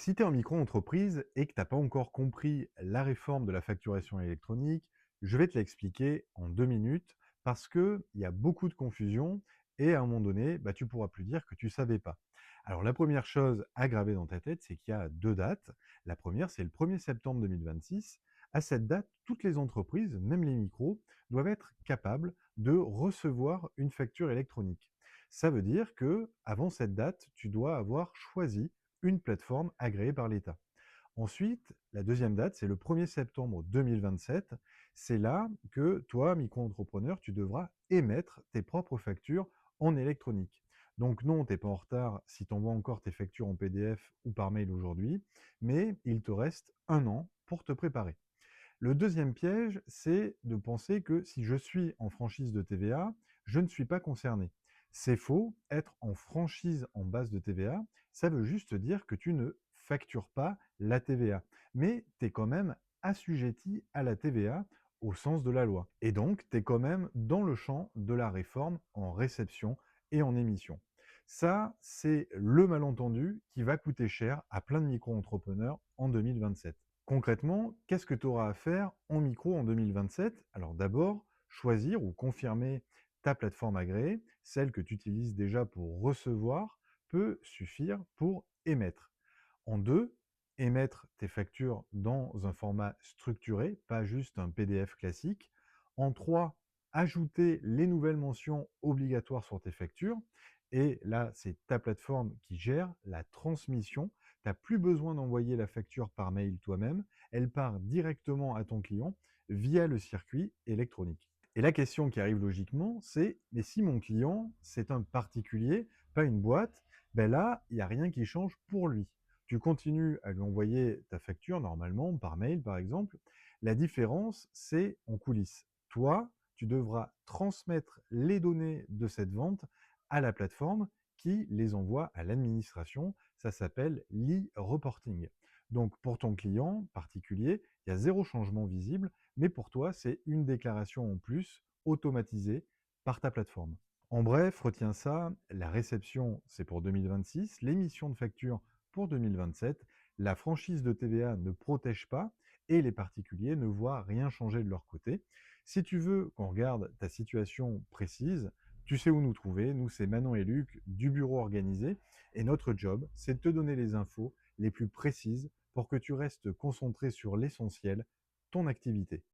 Si tu es en micro-entreprise et que tu n'as pas encore compris la réforme de la facturation électronique, je vais te l'expliquer en 2 minutes parce qu'il y a beaucoup de confusion et à un moment donné, tu pourras plus dire que tu ne savais pas. Alors la première chose à graver dans ta tête, c'est qu'il y a deux dates. La première, c'est le 1er septembre 2026. À cette date, toutes les entreprises, même les micros, doivent être capables de recevoir une facture électronique. Ça veut dire que avant cette date, tu dois avoir choisi une plateforme agréée par l'État. Ensuite, la deuxième date, c'est le 1er septembre 2027. C'est là que toi, micro-entrepreneur, tu devras émettre tes propres factures en électronique. Donc non, tu n'es pas en retard si tu envoies encore tes factures en PDF ou par mail aujourd'hui, mais il te reste un an pour te préparer. Le deuxième piège, c'est de penser que si je suis en franchise de TVA, je ne suis pas concerné. C'est faux, être en franchise en base de TVA, ça veut juste dire que tu ne factures pas la TVA, mais tu es quand même assujetti à la TVA au sens de la loi. Et donc, tu es quand même dans le champ de la réforme en réception et en émission. Ça, c'est le malentendu qui va coûter cher à plein de micro-entrepreneurs en 2027. Concrètement, qu'est-ce que tu auras à faire en micro en 2027? Alors d'abord, choisir ou confirmer ta plateforme agréée, celle que tu utilises déjà pour recevoir, peut suffire pour émettre. En deux, émettre tes factures dans un format structuré, pas juste un PDF classique. En trois, ajouter les nouvelles mentions obligatoires sur tes factures. Et là, c'est ta plateforme qui gère la transmission. Tu n'as plus besoin d'envoyer la facture par mail toi-même. Elle part directement à ton client via le circuit électronique. Et la question qui arrive logiquement, c'est mais si mon client, c'est un particulier, pas une boîte, ben là, il n'y a rien qui change pour lui. Tu continues à lui envoyer ta facture normalement, par mail par exemple. La différence, c'est en coulisses. Toi, tu devras transmettre les données de cette vente à la plateforme qui les envoie à l'administration. Ça s'appelle l'e-reporting. Donc pour ton client particulier, il y a zéro changement visible, mais pour toi, c'est une déclaration en plus automatisée par ta plateforme. En bref, retiens ça, la réception, c'est pour 2026, l'émission de facture pour 2027, la franchise de TVA ne protège pas et les particuliers ne voient rien changer de leur côté. Si tu veux qu'on regarde ta situation précise, tu sais où nous trouver. Nous, c'est Manon et Luc du bureau organisé et notre job, c'est de te donner les infos les plus précises pour que tu restes concentré sur l'essentiel, ton activité.